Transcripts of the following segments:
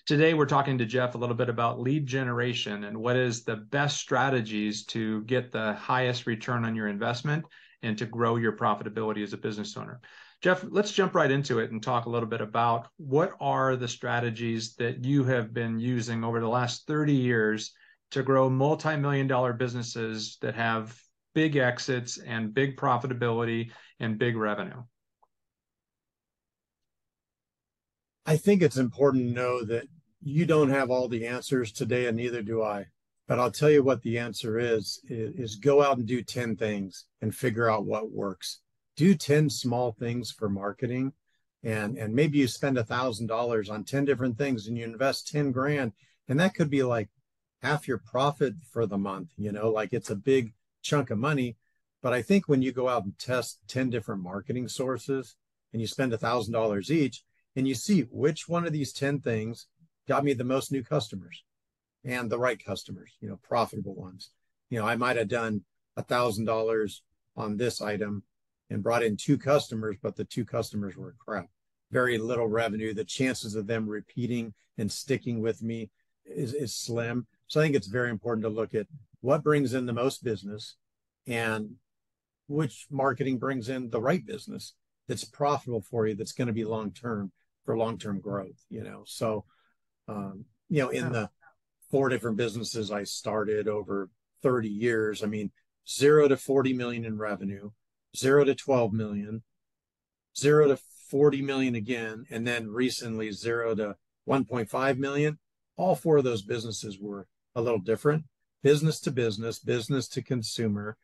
Today, we're talking to Jeff a little bit about lead generation and what is the best strategies to get the highest return on your investment and to grow your profitability as a business owner. Jeff, let's jump right into it and talk a little bit about what are the strategies that you have been using over the last 30 years to grow multi-million-dollar businesses that have big exits and big profitability and big revenue. I think it's important to know that you don't have all the answers today, and neither do I. But I'll tell you what the answer is go out and do 10 things and figure out what works. Do 10 small things for marketing, and maybe you spend $1,000 on 10 different things and you invest 10 grand, and that could be like half your profit for the month, like it's a big chunk of money. But I think when you go out and test 10 different marketing sources and you spend $1,000 each, and you see which one of these 10 things got me the most new customers and the right customers, profitable ones. I might have done $1,000 on this item and brought in 2 customers, but the 2 customers were crap. Very little revenue. The chances of them repeating and sticking with me is slim. So I think it's very important to look at what brings in the most business and which marketing brings in the right business that's profitable for you, that's going to be long-term for long-term growth, So, in the 4 different businesses I started over 30 years, 0 to 40 million in revenue, 0 to 12 million, 0 to 40 million again, and then recently 0 to 1.5 million. All 4 of those businesses were a little different. Business to business, business to consumer,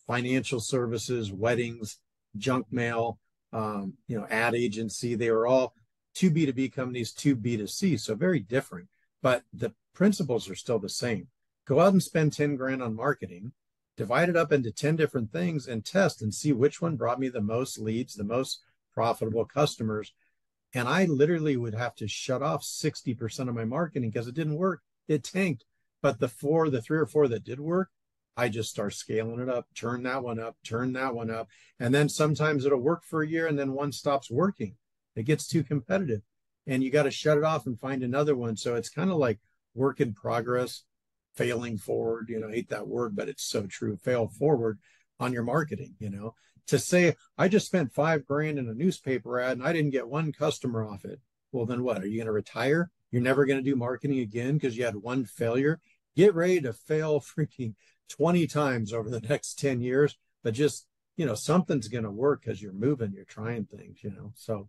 financial services, weddings, junk mail, ad agency. They were all 2 B2B companies, 2 B2C, so very different. But the principles are still the same. Go out and spend 10 grand on marketing, divide it up into 10 different things and test and see which one brought me the most leads, the most profitable customers. And I literally would have to shut off 60% of my marketing because it didn't work. It tanked. But the 3 or 4 that did work, I just start scaling it up, turn that one up, turn that one up. And then sometimes it'll work for a year and then one stops working. It gets too competitive and you got to shut it off and find another one. So it's kind of like work in progress, failing forward. I hate that word, but it's so true. Fail forward on your marketing, to say, I just spent 5 grand in a newspaper ad and I didn't get 1 customer off it. Well, then what? Are you going to retire? You're never going to do marketing again because you had 1 failure. Get ready to fail freaking 20 times over the next 10 years, but just, something's going to work because you're moving, you're trying things, so.